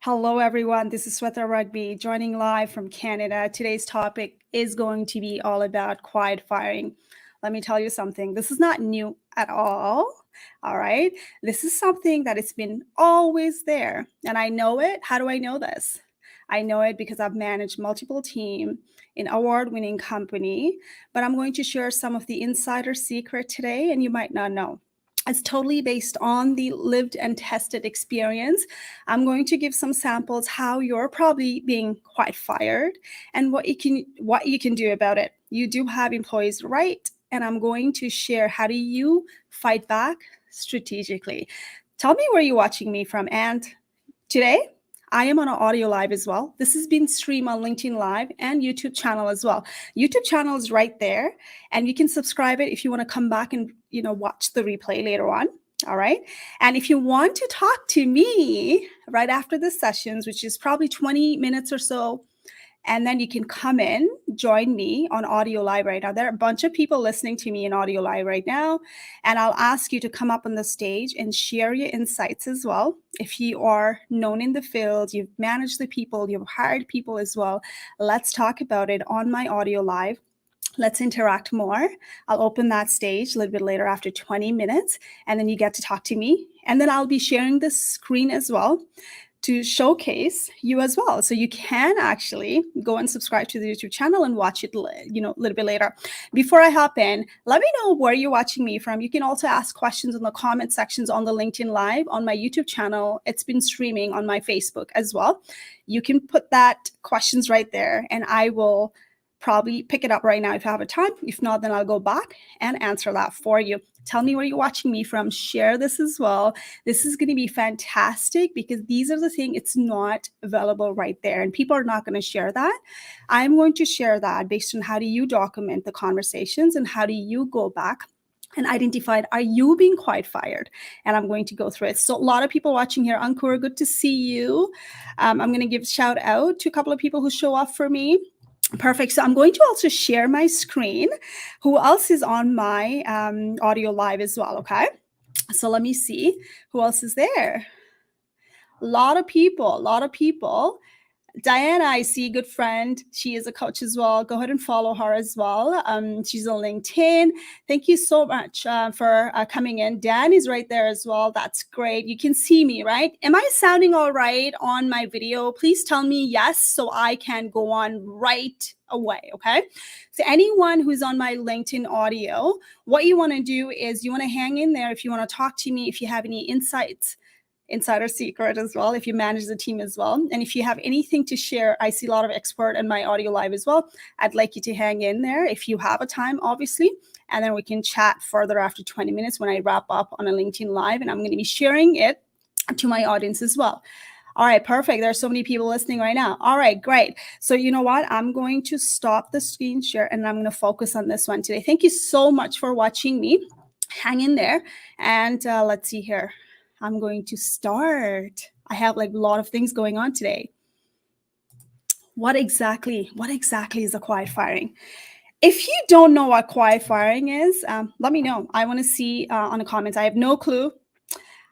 Hello, everyone. This is Sweta Rugby joining live from Canada. Today's topic is going to be all about quiet firing. Let me tell you something. This is not new at all. All right. This is something that has been always there. And I know it. How do I know this? I know it because I've managed multiple teams in award-winning company, but I'm going to share some of the insider secret today, and you might not know. It's totally based on the lived and tested experience. I'm going to give some samples how you're probably being quite fired and what you can do about it. You do have employees, right? And I'm going to share how do you fight back strategically. Tell me where you're watching me from. And today, I am on an audio live as well. This has been streamed on LinkedIn Live and YouTube channel as well. YouTube channel is right there, and you can subscribe it if you want to come back and watch the replay later on. All right. And if you want to talk to me right after the sessions, which is probably 20 minutes or so, and then you can come in, join me on audio live right now. There are a bunch of people listening to me in audio live right now. And I'll ask you to come up on the stage and share your insights as well. If you are known in the field, you've managed the people, you've hired people as well, let's talk about it on my audio live. Let's interact more. I'll open that stage a little bit later after 20 minutes, and then you get to talk to me. And then I'll be sharing the screen as well to showcase you as well. So you can actually go and subscribe to the YouTube channel and watch it, a little bit later. Before I hop in, let me know where you're watching me from. You can also ask questions in the comment sections on the LinkedIn Live, on my YouTube channel. It's been streaming on my Facebook as well. You can put that questions right there, and I will probably pick it up right now if I have a time. If not, then I'll go back and answer that for you. Tell me where you're watching me from. Share this as well. This is going to be fantastic because these are the things, it's not available right there. And people are not going to share that. I'm going to share that based on how do you document the conversations and how do you go back and identify, are you being quite fired? And I'm going to go through it. So a lot of people watching here. Ankur, good to see you. I'm going to give a shout out to a couple of people who show up for me. Perfect. So I'm going to also share my screen. Who else is on my audio live as well? Okay. So let me see who else is there. A lot of people. Diana, I see, good friend. She is a coach as well. Go ahead and follow her as well. She's on LinkedIn. Thank you so much for coming in. Dan is right there as well. That's great. You can see me, right? Am I sounding all right on my video? Please tell me yes so I can go on right away, okay? So anyone who's on my LinkedIn audio, what you want to do is you want to hang in there if you want to talk to me, if you have any insights, insider secret as well, if you manage the team as well. And if you have anything to share, I see a lot of expert in my audio live as well. I'd like you to hang in there if you have a time, obviously, and then we can chat further after 20 minutes when I wrap up on a LinkedIn live, and I'm going to be sharing it to my audience as well. All right, perfect. There are so many people listening right now. All right, great. So you know what? I'm going to stop the screen share and I'm going to focus on this one today. Thank you so much for watching me. Hang in there. And let's see here. I'm going to start. I have like a lot of things going on today. What exactly is a quiet firing? If you don't know what quiet firing is, let me know. I want to see on the comments. I have no clue.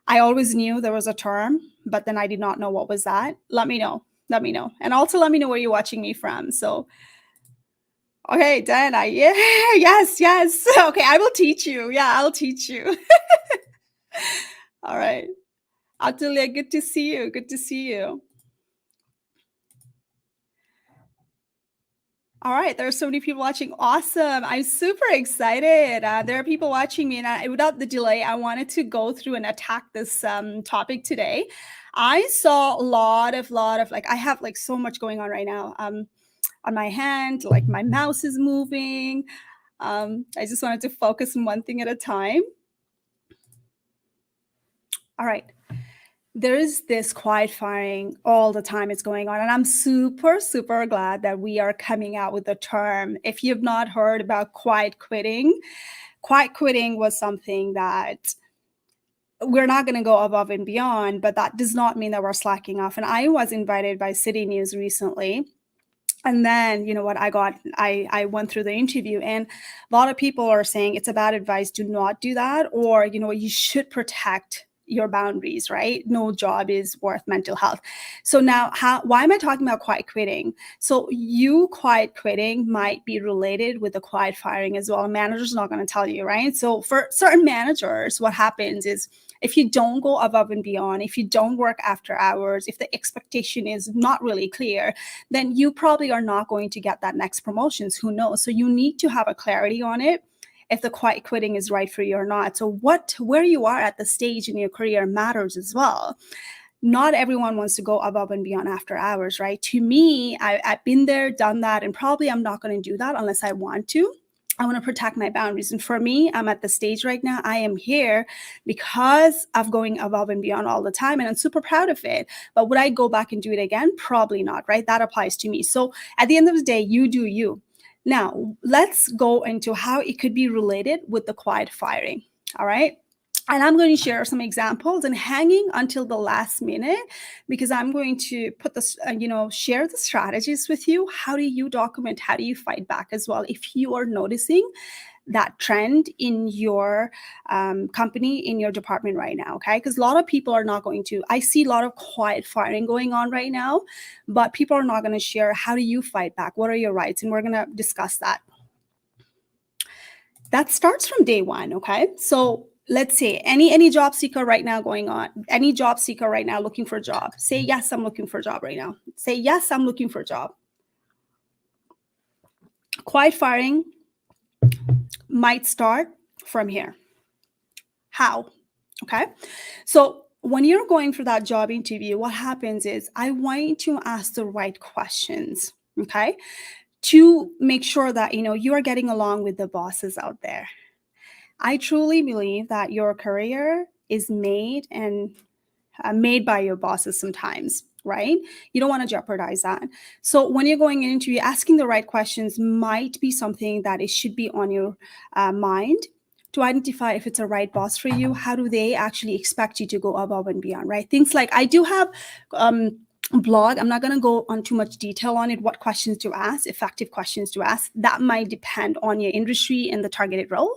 I always knew there was a term, but then I did not know what was that. Let me know. And also let me know where you're watching me from. So, okay, Diana, yeah, yes. Okay, I will teach you. Yeah, I'll teach you. All right. Atulia, good to see you. All right, there are so many people watching. Awesome. I'm super excited. There are people watching me, and without the delay, I wanted to go through and attack this topic today. I saw a lot of I have like so much going on right now on my hand, like my mouse is moving. I just wanted to focus on one thing at a time. All right. There is this quiet firing all the time. It's going on. And I'm super, super glad that we are coming out with the term. If you've not heard about quiet quitting was something that we're not going to go above and beyond, but that does not mean that we're slacking off. And I was invited by City News recently. And then, you know what, I went through the interview, and a lot of people are saying it's a bad advice. Do not do that. Or, you know, you should protect your boundaries, right? No job is worth mental health. So now why am I talking about quiet quitting? So you quiet quitting might be related with the quiet firing as well. A manager's not going to tell you, right? So for certain managers, what happens is if you don't go above and beyond, if you don't work after hours, if the expectation is not really clear, then you probably are not going to get that next promotions. Who knows? So you need to have a clarity on it, if the quiet quitting is right for you or not. So where you are at the stage in your career matters as well. Not everyone wants to go above and beyond after hours, right? To me, I've been there, done that, and probably I'm not going to do that unless I want to. I want to protect my boundaries. And for me, I'm at the stage right now, I am here because of going above and beyond all the time. And I'm super proud of it. But would I go back and do it again? Probably not, right? That applies to me. So at the end of the day, you do you. Now, let's go into how it could be related with the quiet firing. All right. And I'm going to share some examples and hanging until the last minute, because I'm going to put this, share the strategies with you. How do you document? How do you fight back as well if you are noticing that trend in your company, in your department right now, okay? Because a lot of people are not going to, I see a lot of quiet firing going on right now, but people are not going to share how do you fight back? What are your rights? And we're going to discuss that. That starts from day one, okay? So let's say any job seeker right now going on, any job seeker right now looking for a job, say, yes, I'm looking for a job right now. Say, yes, I'm looking for a job. Quiet firing might start from here. How? Okay. So when you're going for that job interview, what happens is I want you to ask the right questions, okay, to make sure that, you are getting along with the bosses out there. I truly believe that your career is made by your bosses sometimes, right? You don't want to jeopardize that. So when you're going into asking the right questions might be something that it should be on your mind to identify if it's a right boss for you. How do they actually expect you to go above and beyond, right? Things like I do have blog. I'm not going to go on too much detail on it, what questions to ask, effective questions to ask. That might depend on your industry and the targeted role.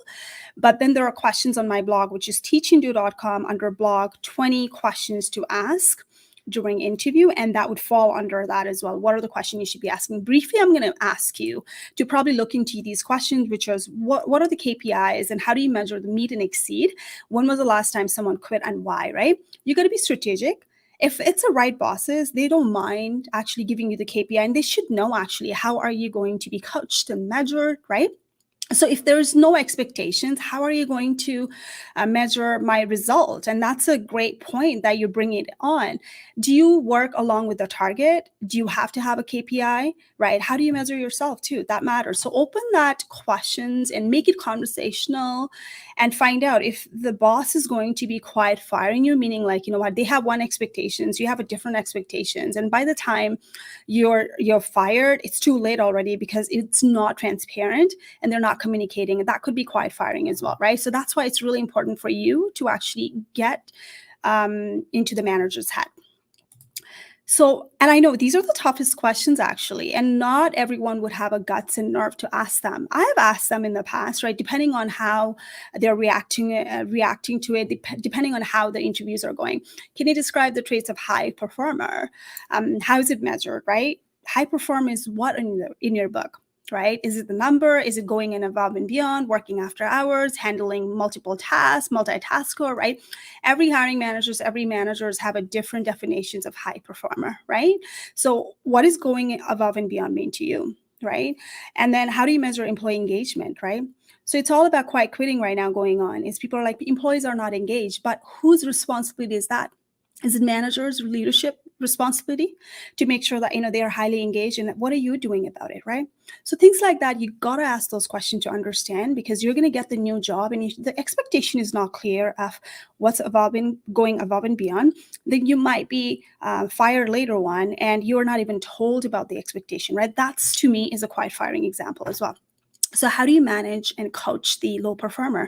But then there are questions on my blog, which is teachingdo.com, under blog 20 questions to ask during interview, and that would fall under that as well. What are the questions you should be asking? Briefly, I'm going to ask you to probably look into these questions, which is what are the KPIs and how do you measure the meet and exceed? When was the last time someone quit and why, right? You got to be strategic. If it's the right bosses, they don't mind actually giving you the KPI, and they should know actually how are you going to be coached and measured, right? So if there's no expectations, how are you going to measure my result? And that's a great point that you bring it on. Do you work along with the target? Do you have to have a KPI, right? How do you measure yourself too? That matters. So open that questions and make it conversational and find out if the boss is going to be quiet firing you, meaning like, you know what, they have one expectations, you have a different expectations. And by the time you're fired, it's too late already because it's not transparent and they're not communicating. And that could be quiet firing as well, right? So that's why it's really important for you to actually get into the manager's head. So, and I know these are the toughest questions actually, and not everyone would have a guts and nerve to ask them. I have asked them in the past, right? Depending on how they're reacting to it, depending on how the interviews are going. Can you describe the traits of high performer? How is it measured, right? High performer is what in your book? Right? Is it the number? Is it going in above and beyond, working after hours, handling multiple tasks, multitasker, right? Every managers have a different definitions of high performer, right? So what is going above and beyond mean to you, right? And then how do you measure employee engagement, right? So it's all about quiet quitting right now going on. Is people are like, employees are not engaged, but whose responsibility is that? Is it managers, leadership responsibility to make sure that they are highly engaged, and what are you doing about it, right? So things like that, you got to ask those questions to understand, because you're going to get the new job and the expectation is not clear of what's going above and beyond. Then you might be fired later on and you're not even told about the expectation, right? That's, to me, is a quiet firing example as well. So how do you manage and coach the low performer?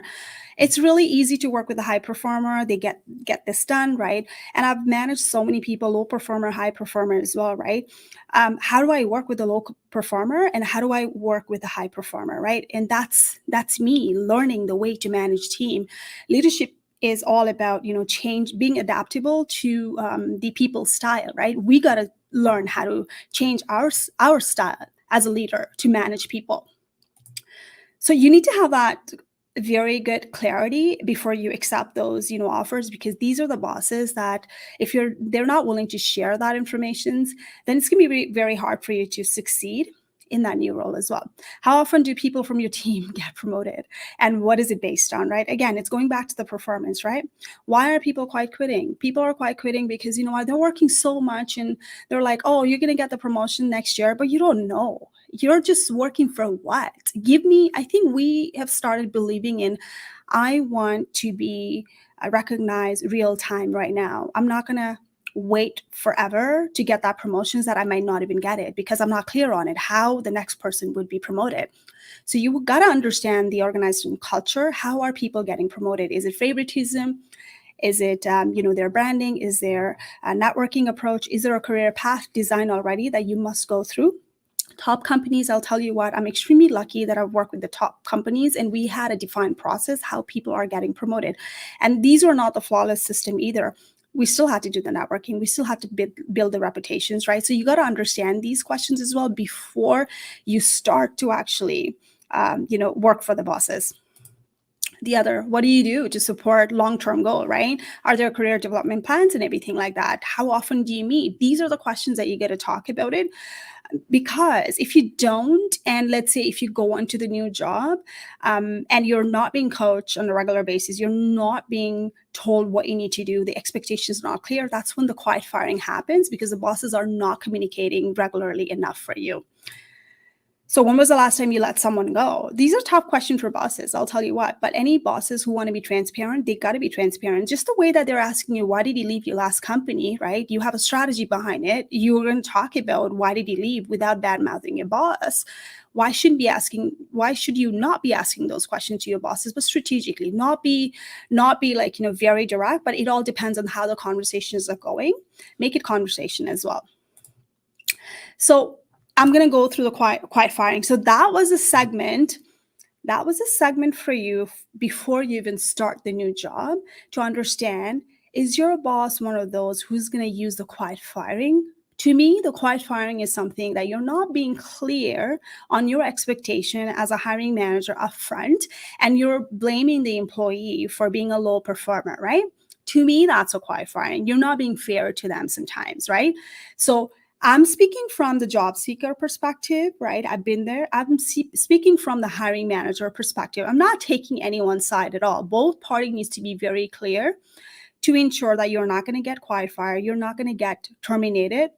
It's really easy to work with a high performer. They get this done, right? And I've managed so many people, low performer, high performer as well, right? How do I work with a low performer and how do I work with a high performer, right? And that's me learning the way to manage team. Leadership is all about change, being adaptable to the people's style, right? We got to learn how to change our style as a leader to manage people. So you need to have that very good clarity before you accept those offers, because these are the bosses that if they're not willing to share that information, then it's going to be very hard for you to succeed in that new role as well. How often do people from your team get promoted, and what is it based on, right? Again, it's going back to the performance, right? Why are people quiet quitting? People are quiet quitting because they're working so much and they're like, oh, you're going to get the promotion next year, but you don't know. You're just working for what? I think we have started believing in, I want to be recognized real time right now. I'm not going to wait forever to get that promotions that I might not even get it because I'm not clear on it, how the next person would be promoted. So you got to understand the organization culture. How are people getting promoted? Is it favoritism? Is it, their branding? Is there a networking approach? Is there a career path design already that you must go through? Top companies, I'll tell you what, I'm extremely lucky that I've worked with the top companies and we had a defined process how people are getting promoted. And these are not the flawless system either. We still had to do the networking. We still had to build the reputations, right? So you got to understand these questions as well before you start to actually, work for the bosses. The other, what do you do to support long-term goal, right? Are there career development plans and everything like that? How often do you meet? These are the questions that you get to talk about it. Because if you don't, and let's say if you go onto the new job and you're not being coached on a regular basis, you're not being told what you need to do, the expectation is not clear, that's when the quiet firing happens, because the bosses are not communicating regularly enough for you. So when was the last time you let someone go? These are tough questions for bosses, I'll tell you what. But any bosses who want to be transparent, they got to be transparent. Just the way that they're asking you, why did you leave your last company, right? You have a strategy behind it. You're going to talk about why did you leave without bad-mouthing your boss. Why should you not be asking those questions to your bosses, but strategically, not be like, very direct, but it all depends on how the conversations are going. Make it conversation as well. So I'm going to go through the quiet firing. So that was a segment for you before you even start the new job to understand, is your boss one of those who's going to use the quiet firing? To me, the quiet firing is something that you're not being clear on your expectation as a hiring manager upfront, and you're blaming the employee for being a low performer, right? To me, that's a quiet firing. You're not being fair to them sometimes, right? So I'm speaking from the job seeker perspective, right? I've been there. I'm speaking from the hiring manager perspective. I'm not taking anyone's side at all. Both parties needs to be very clear to ensure that you're not going to get quiet fire. You're not going to get terminated.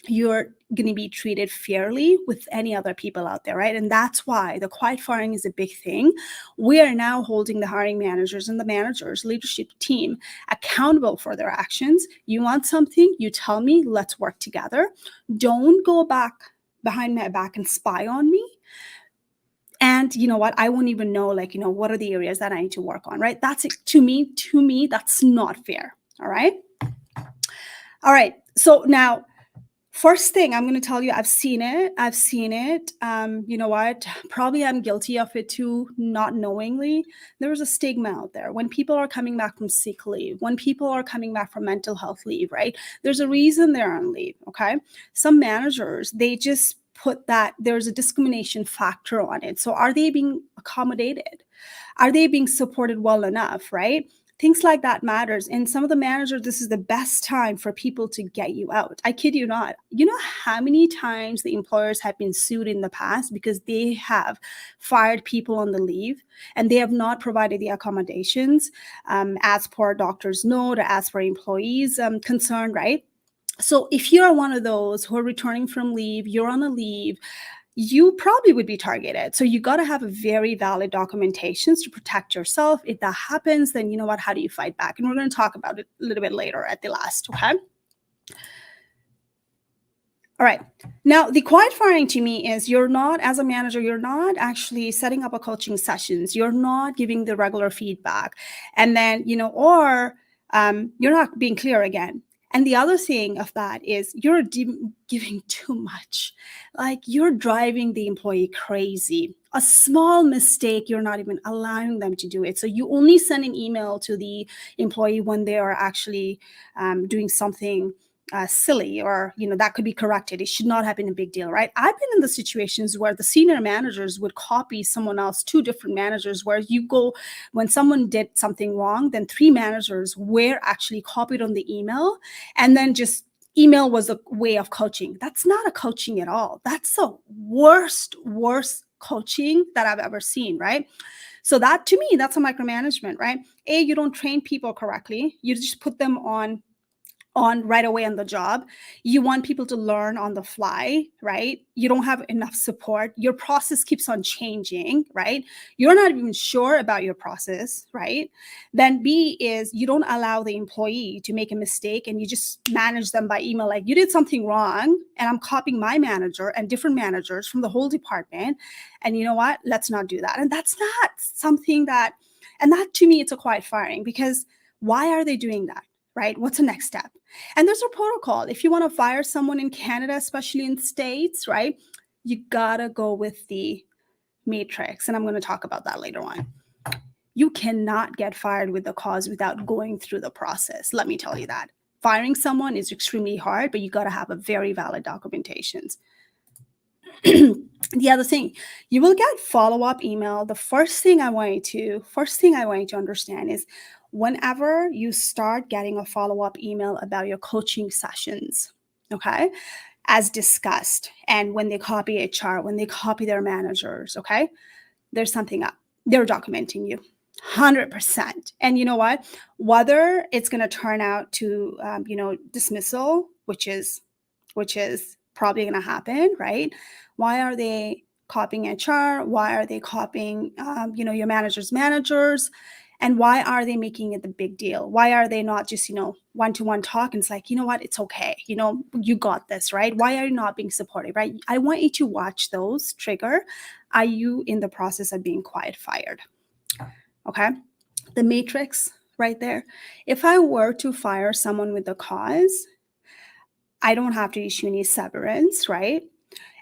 You're going to be treated fairly with any other people out there, right? And that's why the quiet firing is a big thing. We are now holding the hiring managers and the managers, leadership team accountable for their actions. You want something, you tell me, let's work together. Don't go back behind my back and spy on me. And you know what? I won't even know, what are the areas that I need to work on, right? That's it. To me, that's not fair. All right. So now, first thing I'm going to tell you, I've seen it. You know what? Probably I'm guilty of it too, not knowingly. There's a stigma out there. When people are coming back from sick leave, when people are coming back from mental health leave, right? There's a reason they're on leave, okay? Some managers, they just put that there's a discrimination factor on it. So are they being accommodated? Are they being supported well enough, right? Things like that matters. And some of the managers, this is the best time for people to get you out. I kid you not. You know how many times the employers have been sued in the past because they have fired people on the leave and they have not provided the accommodations as per doctor's note or as per employees' concern, right? So if you're one of those who are returning from leave, you're on a leave, you probably would be targeted. So you got to have a very valid documentations to protect yourself. If that happens, then you know what? How do you fight back? And we're going to talk about it a little bit later at the last. Okay. All right. Now, the quiet firing to me is you're not, as a manager, you're not actually setting up a coaching sessions. You're not giving the regular feedback. And then, or you're not being clear again. And the other thing of that is you're giving too much. Like you're driving the employee crazy. A small mistake, you're not even allowing them to do it. So you only send an email to the employee when they are actually doing something silly, or that could be corrected. It should not have been a big deal, right? I've been in the situations where the senior managers would copy someone else, two different managers, where you go, when someone did something wrong, then three managers were actually copied on the email, and then just email was a way of coaching. That's not a coaching at all. That's the worst coaching that I've ever seen, right? So that, to me, that's a micromanagement, right? You don't train people correctly. You just put them on right away on the job. You want people to learn on the fly, right? You don't have enough support. Your process keeps on changing, right? You're not even sure about your process, right? Then B is you don't allow the employee to make a mistake, and you just manage them by email. Like, you did something wrong, and I'm copying my manager and different managers from the whole department. And you know what? Let's not do that. And that's not something that, and that to me, it's a quiet firing, because why are they doing that? Right? What's the next step? And there's a protocol. If you want to fire someone in Canada, especially in States, right, you gotta go with the matrix. And I'm going to talk about that later on. You cannot get fired with the cause without going through the process. Let me tell you that. Firing someone is extremely hard, but you got to have a very valid documentations. The other thing, you will get follow-up email. The first thing I want you to understand is, whenever you start getting a follow-up email about your coaching sessions, okay, as discussed, and when they copy HR, when they copy their managers, okay, there's something up. They're documenting you 100%. And you know what? Whether it's going to turn out to, dismissal, which is probably going to happen, right? Why are they copying HR? Why are they copying, your managers? And why are they making it the big deal? Why are they not just, one-to-one talk? And it's like, you know what? It's okay. You got this, right? Why are you not being supportive, right? I want you to watch those trigger. Are you in the process of being quiet fired? Okay. The matrix right there. If I were to fire someone with a cause, I don't have to issue any severance, right?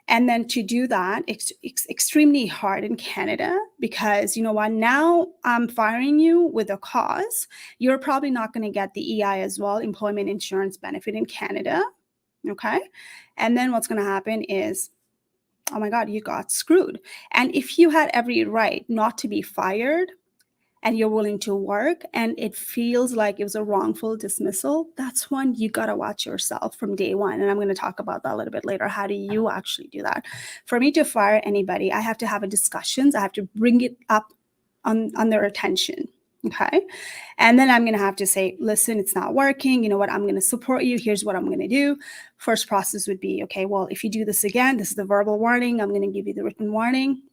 And then to do that, it's extremely hard in Canada, because you know what? Now I'm firing you with a cause. You're probably not going to get the EI as well, employment insurance benefit in Canada. Okay. And then what's going to happen is, oh my God, you got screwed. And if you had every right not to be fired, and you're willing to work, and it feels like it was a wrongful dismissal, that's when you got to watch yourself from day one. And I'm going to talk about that a little bit later. How do you actually do that? For me to fire anybody, I have to have a discussions. I have to bring it up on their attention. Okay. And then I'm going to have to say, listen, it's not working. You know what? I'm going to support you. Here's what I'm going to do. First process would be, okay, well, if you do this again, this is the verbal warning. I'm going to give you the written warning.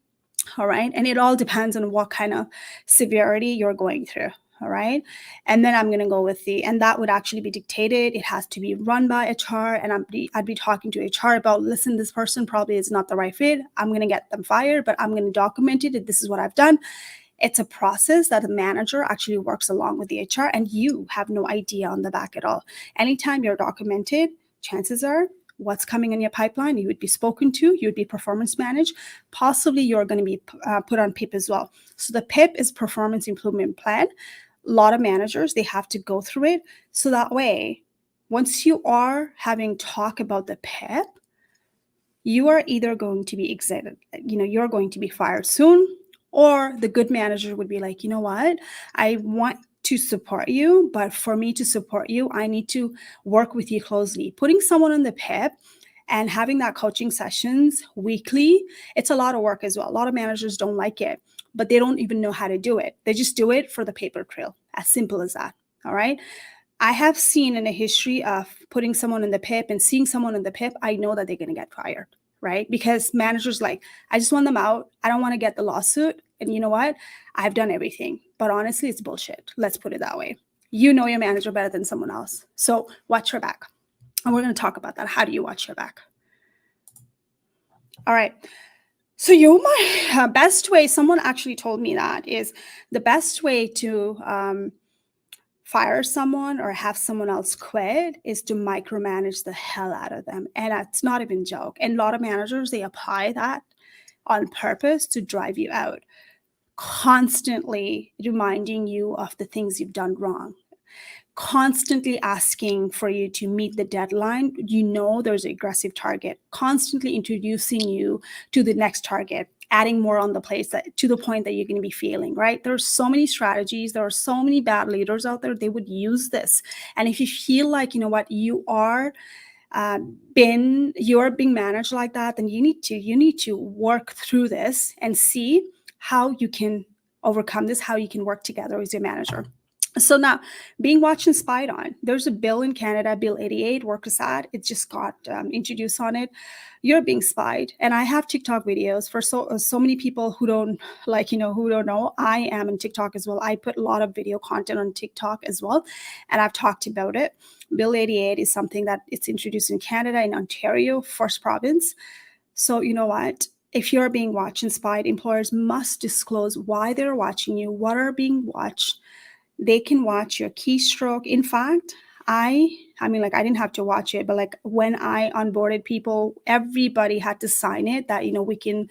All right. And it all depends on what kind of severity you're going through. All right. And then I'm going to go with and that would actually be dictated. It has to be run by HR. And I'd be talking to HR about, listen, this person probably is not the right fit. I'm going to get them fired, but I'm going to document it. This is what I've done. It's a process that the manager actually works along with the HR, and you have no idea on the back at all. Anytime you're documented, chances are what's coming in your pipeline, you would be spoken to, you would be performance managed, possibly you're going to be put on PIP as well. So the PIP is performance improvement plan. A lot of managers, they have to go through it. So that way, once you are having talk about the PIP, you are either going to be exited, you're going to be fired soon, or the good manager would be like, you know what, I want to support you, but for me to support you, I need to work with you closely. Putting someone on the PIP and having that coaching sessions weekly, it's a lot of work as well. A lot of managers don't like it, but they don't even know how to do it. They just do it for the paper trail. As simple as that. All right. I have seen in a history of putting someone in the PIP and seeing someone in the PIP, I know that they're going to get fired, right? Because managers like, I just want them out. I don't want to get the lawsuit. And you know what? I've done everything. But honestly, it's bullshit. Let's put it that way. You know your manager better than someone else. So watch your back. And we're going to talk about that. How do you watch your back? All right. So my best way, someone actually told me that is the best way to fire someone or have someone else quit is to micromanage the hell out of them. And that's not even a joke. And a lot of managers, they apply that on purpose to drive you out, constantly reminding you of the things you've done wrong, constantly asking for you to meet the deadline. You know there's an aggressive target, constantly introducing you to the next target, adding more on the plate to the point that you're going to be failing, right? There's so many strategies. There are so many bad leaders out there. They would use this. And if you feel like, you know what, you're being managed like that, then you need to work through this and see how you can overcome this, how you can work together with your manager. So now, being watched and spied on. There's a bill in Canada, Bill 88, Workers Act. It just got introduced on it. You're being spied, and I have TikTok videos for so many people who don't who don't know. I am in TikTok as well. I put a lot of video content on TikTok as well, and I've talked about it. Bill 88 is something that it's introduced in Canada, in Ontario, first province. So you know what? If you're being watched and spied, employers must disclose why they're watching you, what are being watched. They can watch your keystroke. In fact, I mean, like, I didn't have to watch it, but like when I onboarded people, everybody had to sign it that, you know, we can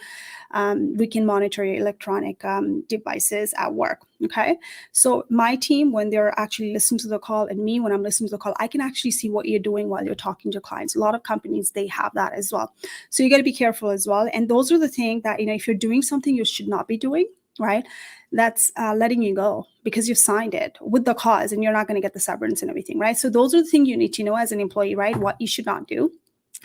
monitor your electronic devices at work. Okay. So my team, when they're actually listening to the call, and me, when I'm listening to the call, I can actually see what you're doing while you're talking to clients. A lot of companies, they have that as well. So you got to be careful as well. And those are the things that, you know, if you're doing something you should not be doing, right? That's letting you go because you've signed it with the cause and you're not going to get the severance and everything, right? So those are the things you need to know as an employee, right? What you should not do.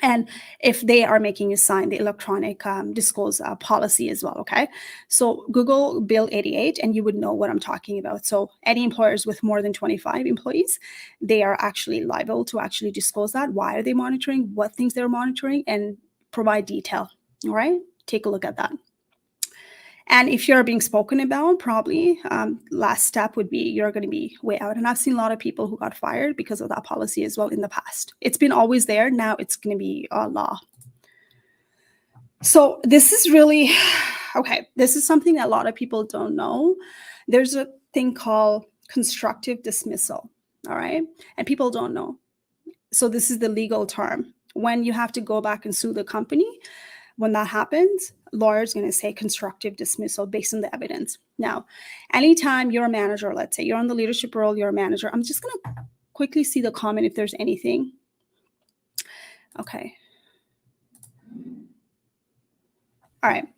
And if they are making you sign the electronic disclose policy as well, okay? So Google Bill 88 and you would know what I'm talking about. So any employers with more than 25 employees, they are actually liable to actually disclose that. Why are they monitoring? What things they're monitoring? And provide detail, all right? Take a look at that. And if you're being spoken about, probably last step would be you're going to be way out. And I've seen a lot of people who got fired because of that policy as well in the past. It's been always there. Now it's going to be law. So this is really, okay, this is something that a lot of people don't know. There's a thing called constructive dismissal, all right? And people don't know. So this is the legal term. When you have to go back and sue the company, when that happens, lawyer's going to say constructive dismissal based on the evidence. Now, anytime you're a manager, let's say you're on the leadership role, you're a manager. I'm just going to quickly see the comment if there's anything. Okay. All right.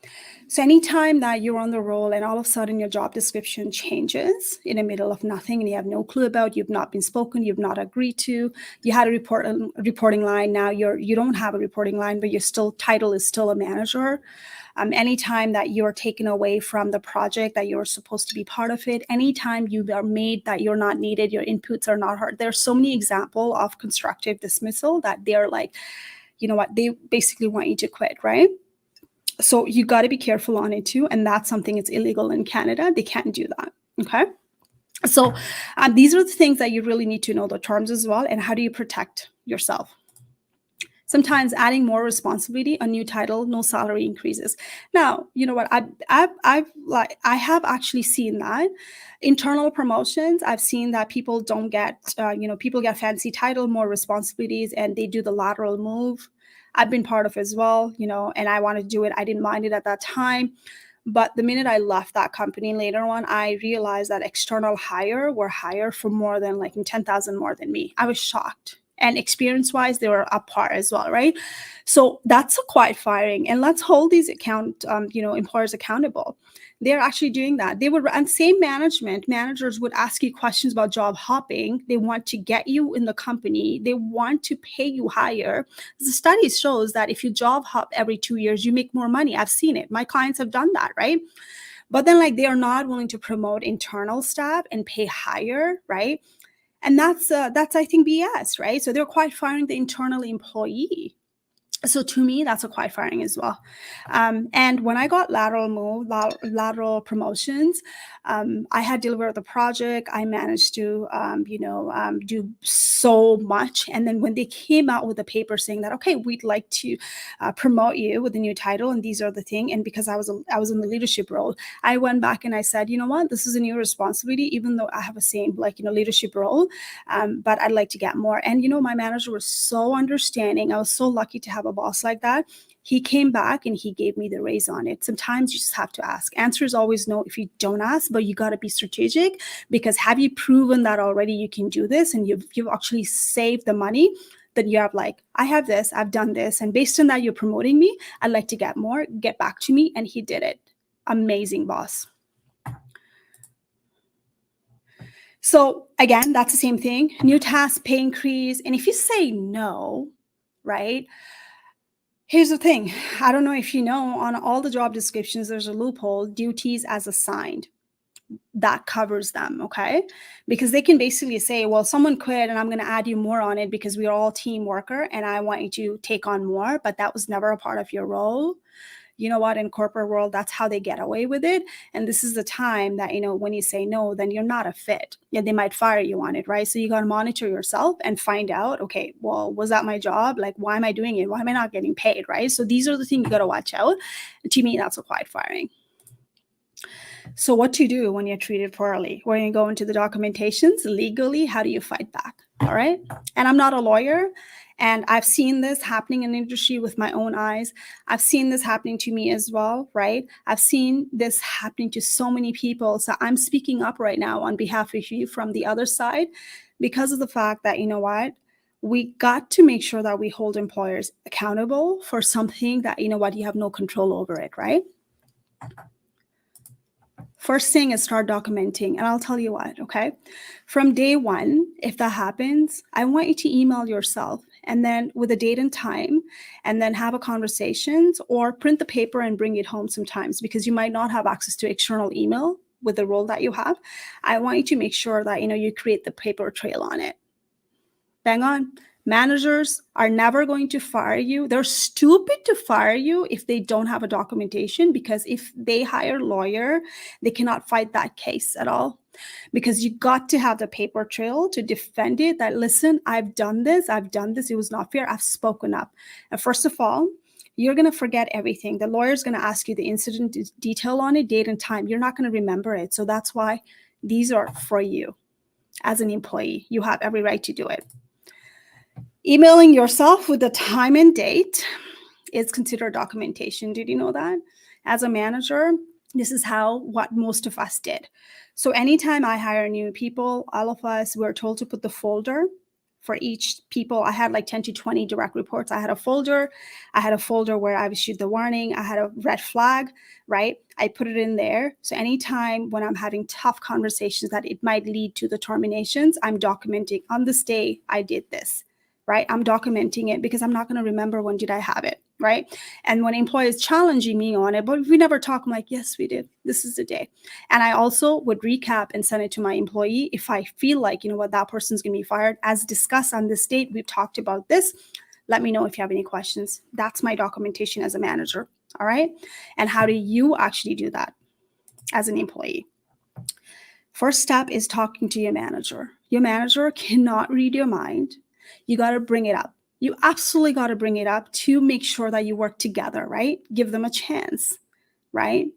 So anytime that you're on the role and all of a sudden your job description changes in the middle of nothing and you have no clue about, you've not been spoken, you've not agreed to, you had a reporting line, now you don't have a reporting line, but your title is still a manager. Anytime that you're taken away from the project that you're supposed to be part of it, anytime you are made that you're not needed, your inputs are not heard. There's so many examples of constructive dismissal that they're like, you know what, they basically want you to quit, right? So you got to be careful on it too. And that's something it's illegal in Canada. They can't do that. Okay. So these are the things that you really need to know, the terms as well. And how do you protect yourself? Sometimes adding more responsibility, a new title, no salary increases. Now, you know what? I have actually seen that internal promotions. I've seen that people don't get, people get fancy title, more responsibilities, and they do the lateral move. I've been part of as well, and I wanted to do it. I didn't mind it at that time. But the minute I left that company later on, I realized that external hire were hired for more than 10,000 more than me. I was shocked. And experience-wise, they were up par as well, right? So that's a quiet firing. And let's hold these employers accountable. They're actually doing that. And same managers would ask you questions about job hopping. They want to get you in the company. They want to pay you higher. The study shows that if you job hop every 2 years, you make more money. I've seen it. My clients have done that, right? But then they are not willing to promote internal staff and pay higher, right? And that's I think BS, right? So they're quiet firing the internal employee. So to me, that's a quiet firing as well. And when I got lateral promotions, I had delivered the project. I managed to, do so much. And then when they came out with a paper saying that, okay, we'd like to promote you with a new title, and these are the thing. And because I was in the leadership role, I went back and I said, you know what, this is a new responsibility, even though I have a same leadership role, but I'd like to get more. And my manager was so understanding. I was so lucky to have a boss like that. He came back and he gave me the raise on it. Sometimes you just have to ask. Answer is always no if you don't ask, but you got to be strategic, because have you proven that already you can do this and you've actually saved the money? Then you have I have this, I've done this, and based on that, you're promoting me. I'd like to get more, get back to me. And he did it. Amazing boss. So again, that's the same thing. New task, pay increase. And if you say no, right? Here's the thing. I don't know if you know, on all the job descriptions, there's a loophole, duties as assigned. That covers them, okay? Because they can basically say, well, someone quit and I'm going to add you more on it because we are all team worker and I want you to take on more, but that was never a part of your role. You know what, in corporate world, that's how they get away with it. And this is the time that, when you say no, then you're not a fit. Yeah, they might fire you on it, right? So you got to monitor yourself and find out, okay, well, was that my job? Why am I doing it? Why am I not getting paid, right? So these are the things you got to watch out. To me, that's a quiet firing. So what to do when you're treated poorly? When you go into the documentations legally, how do you fight back? All right. And I'm not a lawyer, and I've seen this happening in the industry with my own eyes. I've seen this happening to me as well, right? I've seen this happening to so many people. So I'm speaking up right now on behalf of you from the other side, because of the fact that, we got to make sure that we hold employers accountable for something that, you have no control over it, right? First thing is start documenting. And I'll tell you what, okay? From day one, if that happens, I want you to email yourself, and then with a date and time, and then have a conversations, or print the paper and bring it home sometimes, because you might not have access to external email with the role that you have. I want you to make sure that, you create the paper trail on it. Bang on. Managers are never going to fire you. They're stupid to fire you if they don't have a documentation, because if they hire a lawyer, they cannot fight that case at all, because you got to have the paper trail to defend it, that, listen, I've done this, it was not fair, I've spoken up. And first of all, you're going to forget everything. The lawyer's going to ask you the incident detail on it, date and time. You're not going to remember it. So that's why these are for you as an employee. You have every right to do it. Emailing yourself with the time and date is considered documentation. Did you know that? As a manager, this is what most of us did. So anytime I hire new people, all of us were told to put the folder for each people. I had 10 to 20 direct reports. I had a folder where I issued the warning. I had a red flag, right? I put it in there. So anytime when I'm having tough conversations that it might lead to the terminations, I'm documenting, on this day, I did this. Right? I'm documenting it, because I'm not going to remember when did I have it, right? And when employees challenging me on it, but if we never talk, I'm like, yes, we did. This is the day. And I also would recap and send it to my employee if I feel like, that person's going to be fired. As discussed on this date, we've talked about this. Let me know if you have any questions. That's my documentation as a manager. All right. And how do you actually do that as an employee? First step is talking to your manager. Your manager cannot read your mind. You got to bring it up. You absolutely got to bring it up to make sure that you work together, right? Give them a chance, right?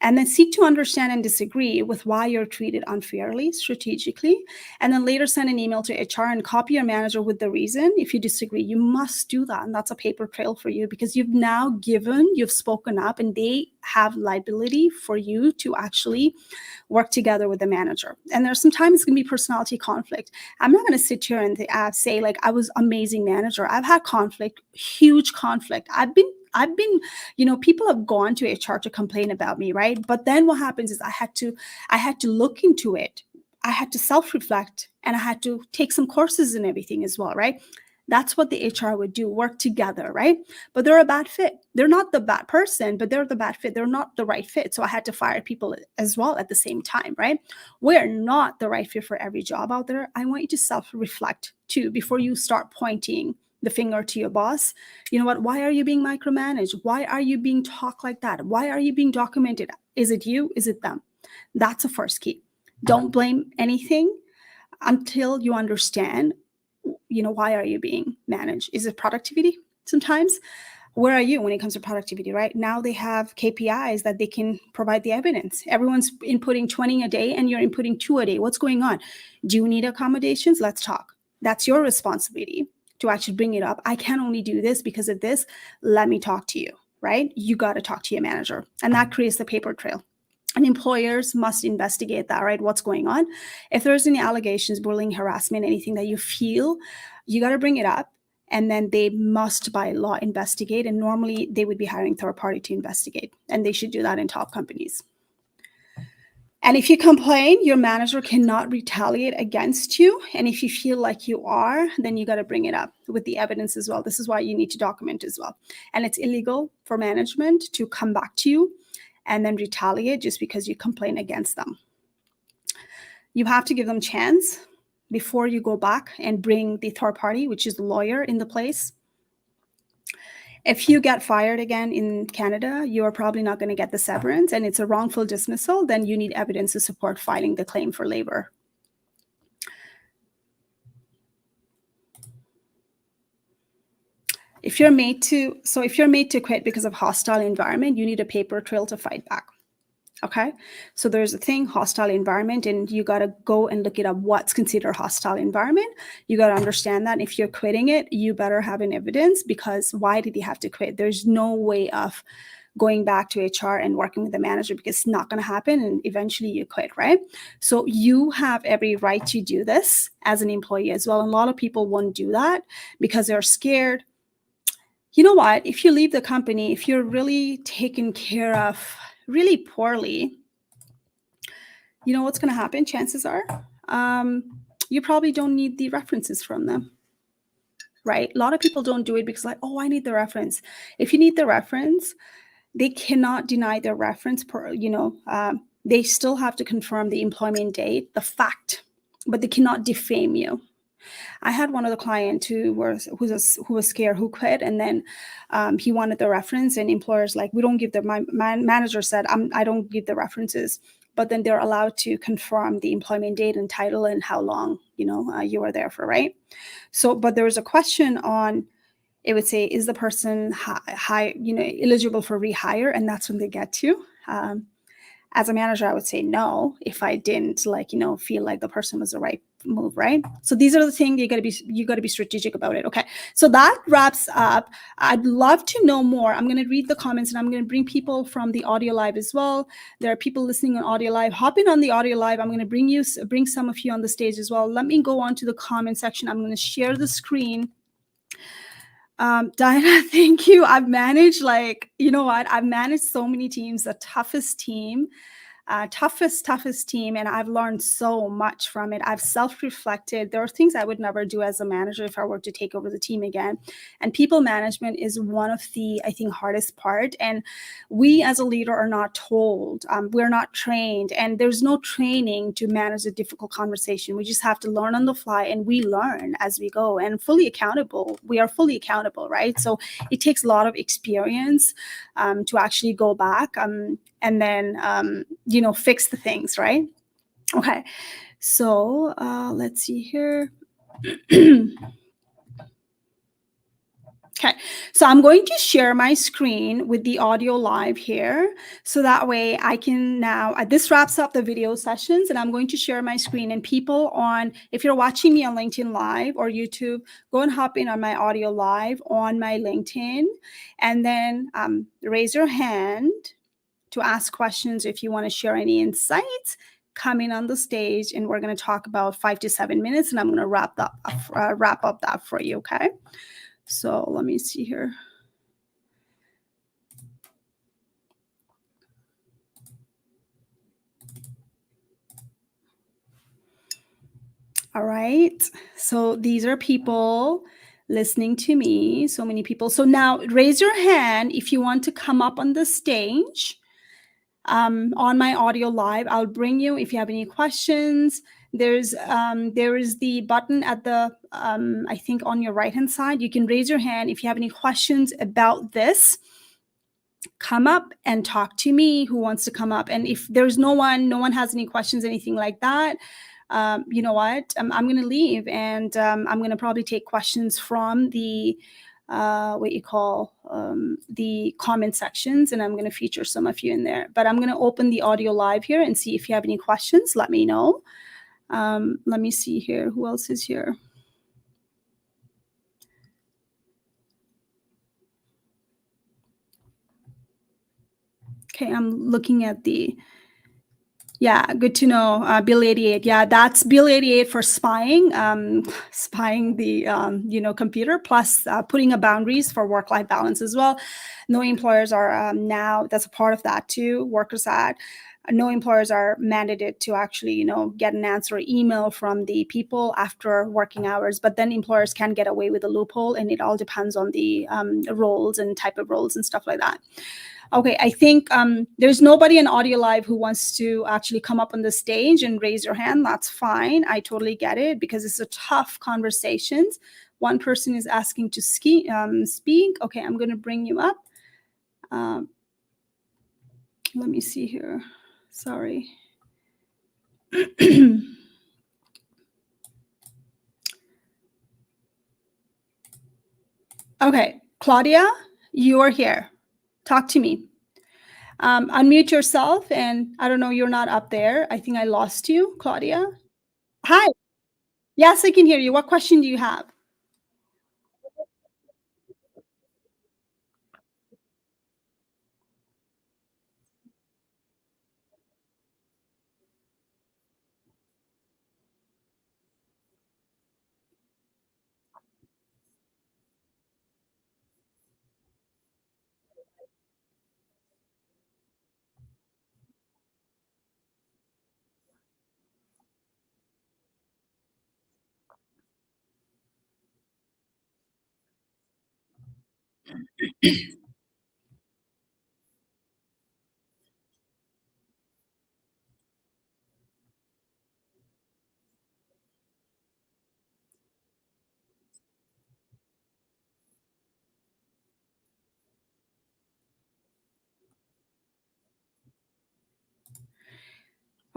And then seek to understand and disagree with why you're treated unfairly, strategically. And then later send an email to HR and copy your manager with the reason. If you disagree, you must do that. And that's a paper trail for you, because you've spoken up, and they have liability for you to actually work together with the manager. And there's sometimes it's going to be personality conflict. I'm not going to sit here and say I was amazing manager. I've had conflict, huge conflict. I've been, people have gone to HR to complain about me, right? But then what happens is I had to look into it. I had to self-reflect, and I had to take some courses and everything as well, right? That's what the HR would do, work together, right? But they're a bad fit. They're not the bad person, but they're the bad fit. They're not the right fit. So I had to fire people as well at the same time, right? We're not the right fit for every job out there. I want you to self-reflect too before you start pointing the finger to your boss. You know what? Why are you being micromanaged? Why are you being talked like that? Why are you being documented? Is it you? Is it them? That's a first key. Don't blame anything until you understand, why are you being managed? Is it productivity? Sometimes, where are you when it comes to productivity? Right now they have KPIs that they can provide the evidence. Everyone's inputting 20 a day and you're inputting 2 a day. What's going on? Do you need accommodations? Let's talk. That's your responsibility to actually bring it up. I can only do this because of this. Let me talk to you, right? You got to talk to your manager, and that creates the paper trail. And employers must investigate that, right? What's going on? If there's any allegations, bullying, harassment, anything that you feel, you got to bring it up. And then they must, by law, investigate. And normally they would be hiring third party to investigate. And they should do that in top companies. And if you complain, your manager cannot retaliate against you. And if you feel like you are, then you got to bring it up with the evidence as well. This is why you need to document as well. And it's illegal for management to come back to you and then retaliate just because you complain against them. You have to give them a chance before you go back and bring the third party, which is the lawyer, in the place. If you get fired again in Canada, you are probably not going to get the severance, and it's a wrongful dismissal. Then you need evidence to support filing the claim for labor. If you're made to quit because of hostile environment, you need a paper trail to fight back. Okay, so there's a thing, hostile environment, and you got to go and look it up. What's considered hostile environment? You got to understand that. And if you're quitting it, you better have an evidence, because why did he have to quit? There's no way of going back to HR and working with the manager, because it's not going to happen, and eventually you quit, right? So you have every right to do this as an employee as well. And a lot of people won't do that because they're scared. You know what? If you leave the company, if you're really taken care of really poorly, you know what's going to happen? Chances are you probably don't need the references from them, right? A lot of people don't do it because like, oh, I need the reference. If you need the reference, they cannot deny their reference they still have to confirm the employment date, the fact, but they cannot defame you. I had one of the clients who was scared, who quit, and then he wanted the reference, and employers like, we don't give my manager said, I don't give the references, but then they're allowed to confirm the employment date and title and how long you were there for, right? So, but there was a question on, it would say, is the person eligible for rehire, and that's when they get to. As a manager, I would say no if I didn't feel like the person was the right move, right? So these are the things you got to be strategic about it. Okay, so that wraps up. I'd love to know more. I'm going to read the comments, and I'm going to bring people from the audio live as well. There are people listening on audio live. Hop in on the audio live. I'm going to bring some of you on the stage as well. Let me go on to the comment section. I'm going to share the screen. Diana, thank you. I've managed I've managed so many teams, the toughest team, and I've learned so much from it. I've self-reflected. There are things I would never do as a manager if I were to take over the team again. And people management is one of the, I think, hardest part. And we as a leader are not told, we're not trained, and there's no training to manage a difficult conversation. We just have to learn on the fly, and we learn as we go, and we are fully accountable, right? So it takes a lot of experience to actually go back and then fix the things, right? Okay, so let's see here. Okay, so I'm going to share my screen with the audio live here, so that way I can now, this wraps up the video sessions, and I'm going to share my screen, and people if you're watching me on LinkedIn Live or YouTube, go and hop in on my audio live on my LinkedIn, and then raise your hand to ask questions. If you want to share any insights, come in on the stage, and we're going to talk about 5 to 7 minutes, and I'm going to wrap up that for you. Okay, so let me see here. All right, so these are people listening to me. So many people. So now raise your hand if you want to come up on the stage on my audio live. I'll bring you if you have any questions. There is the button at the I think on your right hand side. You can raise your hand if you have any questions about this. Come up and talk to me. Who wants to come up? And if there's no one has any questions, anything like that, you know what? I'm going to leave, and I'm going to probably take questions from the what you call the comment sections, and I'm going to feature some of you in there. But I'm going to open the audio live here and see if you have any questions. Let me know. Let me see here. Who else is here? Okay, I'm looking at the. Yeah, good to know. Bill 88. Yeah, that's Bill 88 for spying, spying the computer, plus putting a boundaries for work-life balance as well. No employers are now. That's a part of that too. Workers at no employers are mandated to actually get an answer email from the people after working hours. But then employers can get away with a loophole, and it all depends on the roles and type of roles and stuff like that. Okay, I think there's nobody in Audio Live who wants to actually come up on the stage and raise your hand. That's fine. I totally get it because it's a tough conversations. One person is asking to speak. Okay, I'm going to bring you up. Let me see here. Sorry. Okay, Claudia, you are here. Talk to me. Unmute yourself, and I don't know, you're not up there. I think I lost you, Claudia. Hi. Yes, I can hear you. What question do you have?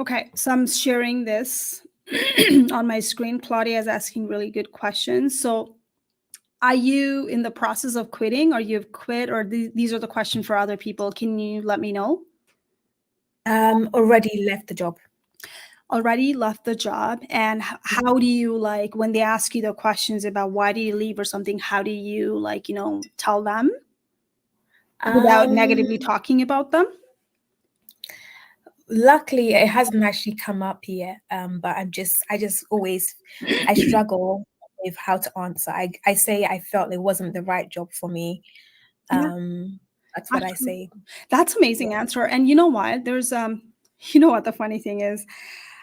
Okay, so I'm sharing this on my screen. Claudia is asking really good questions. So are you in the process of quitting, or you've quit, or these are the questions for other people? Can you let me know? Already left the job. Already left the job. And how do you, like, when they ask you the questions about why do you leave or something, how do you, like, tell them without negatively talking about them? Luckily, it hasn't actually come up yet. But I just always, I struggle with how to answer. I say I felt it wasn't the right job for me. That's what I say. That's amazing answer. And you know what? There's you know what the funny thing is?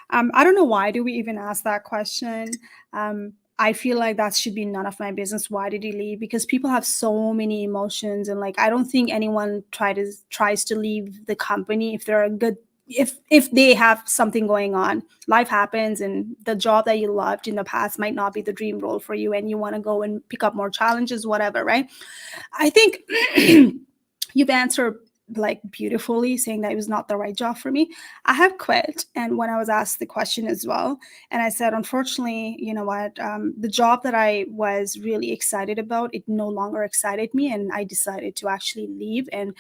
I don't know why do we even ask that question. I feel like that should be none of my business. Why did he leave? Because people have so many emotions, and like I don't think anyone tries to leave the company if they're a good if they have something going on. Life happens, and the job that you loved in the past might not be the dream role for you, and you want to go and pick up more challenges, whatever, right? I think you've answered like beautifully, saying that it was not the right job for me. I have quit, and when I was asked the question as well, and I said, unfortunately, you know what, the job that I was really excited about, it no longer excited me, and I decided to actually leave. And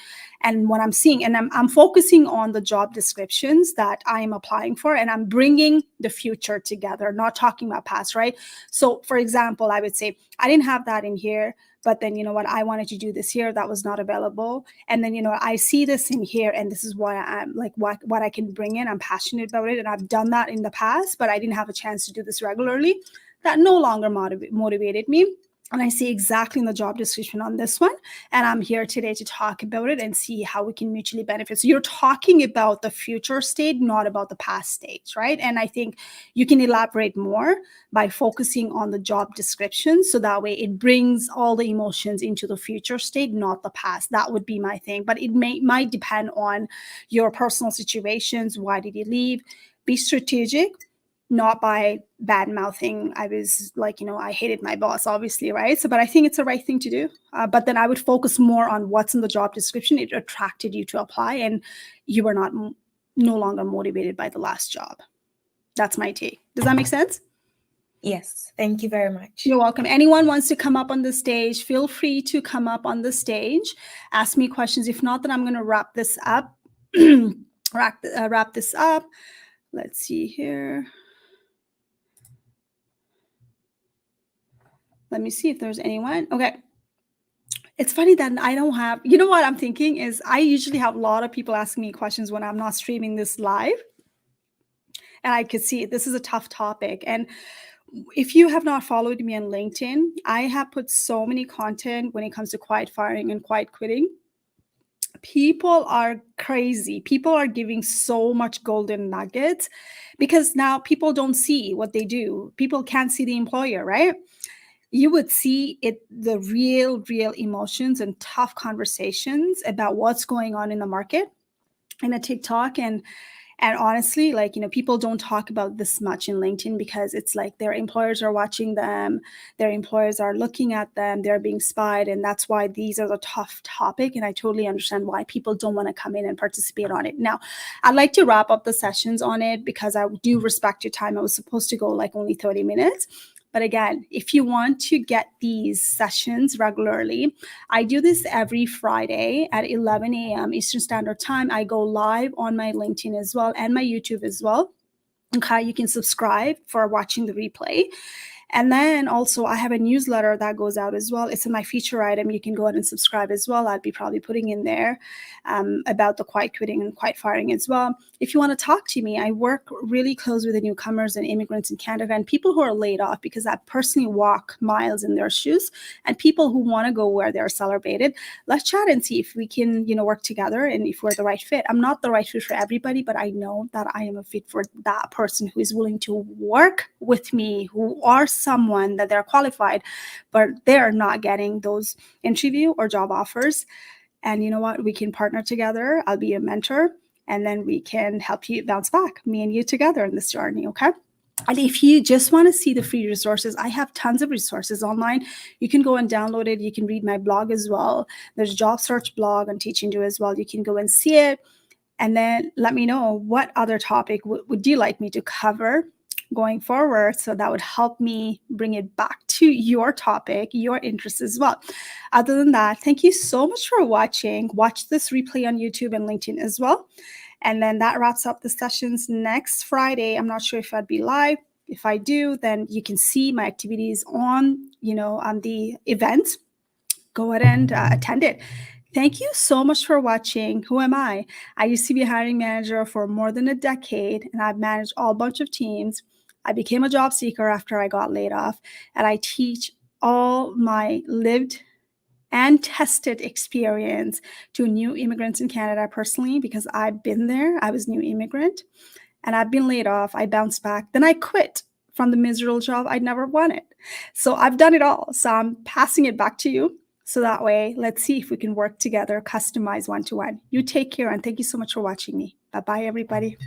what I'm seeing, and I'm focusing on the job descriptions that I'm applying for, and I'm bringing the future together, not talking about past, right? So for example, I would say I didn't have that in here, but then, you know what, I wanted to do this here, that was not available. And then, you know, I see this in here, and this is what I'm like, what I can bring in. I'm passionate about it, and I've done that in the past, but I didn't have a chance to do this regularly. That no longer motivated me. And I see exactly in the job description on this one. And I'm here today to talk about it and see how we can mutually benefit. So you're talking about the future state, not about the past state, right? And I think you can elaborate more by focusing on the job description. So that way it brings all the emotions into the future state, not the past. That would be my thing. But it might depend on your personal situations. Why did you leave? Be strategic, not by bad mouthing. I was like, I hated my boss, obviously, right? So, but I think it's the right thing to do. But then I would focus more on what's in the job description. It attracted you to apply, and you were no longer motivated by the last job. That's my take. Does that make sense? Yes. Thank you very much. You're welcome. Anyone wants to come up on the stage, feel free to come up on the stage, ask me questions. If not, then I'm going to wrap this up. wrap this up. Let's see here. Let me see if there's anyone. Okay. It's funny that I don't have, what I'm thinking is I usually have a lot of people asking me questions when I'm not streaming this live. And I could see this is a tough topic. And if you have not followed me on LinkedIn, I have put so many content when it comes to quiet firing and quiet quitting. People are crazy. People are giving so much golden nuggets because now people don't see what they do. People can't see the employer, right? You would see the real emotions and tough conversations about what's going on in the market in a TikTok. And honestly, people don't talk about this much in LinkedIn because it's like their employers are watching them, their employers are looking at them, they're being spied. And that's why these are the tough topic. And I totally understand why people don't want to come in and participate on it. Now, I'd like to wrap up the sessions on it because I do respect your time. I was supposed to go only 30 minutes. But again, if you want to get these sessions regularly, I do this every Friday at 11 a.m. Eastern Standard Time. I go live on my LinkedIn as well and my YouTube as well. Okay, you can subscribe for watching the replay. And then also I have a newsletter that goes out as well. It's in my feature item. You can go ahead and subscribe as well. I'd be probably putting in there about the quiet quitting and quiet firing as well. If you want to talk to me, I work really close with the newcomers and immigrants in Canada and people who are laid off because I personally walk miles in their shoes, and people who want to go where they're celebrated. Let's chat and see if we can, work together and if we're the right fit. I'm not the right fit for everybody, but I know that I am a fit for that person who is willing to work with me, who are someone that they're qualified, but they're not getting those interview or job offers. And you know what? We can partner together. I'll be a mentor, and then we can help you bounce back, me and you together in this journey, okay? And if you just want to see the free resources, I have tons of resources online. You can go and download it. You can read my blog as well. There's a job search blog on Teaching Do as well. You can go and see it. And then let me know what other topic would you like me to cover going forward, so that would help me bring it back to your topic, your interests as well. Other than that, thank you so much for watching. Watch this replay on YouTube and LinkedIn as well. And then that wraps up the sessions next Friday. I'm not sure if I'd be live. If I do, then you can see my activities on, on the event. Go ahead and attend it. Thank you so much for watching. Who am I? I used to be a hiring manager for more than a decade, and I've managed a bunch of teams. I became a job seeker after I got laid off, and I teach all my lived and tested experience to new immigrants in Canada personally, because I've been there. I was a new immigrant, and I've been laid off. I bounced back. Then I quit from the miserable job I'd never wanted. So I've done it all. So I'm passing it back to you. So that way, let's see if we can work together, customize one-to-one. You take care, and thank you so much for watching me. Bye-bye, everybody.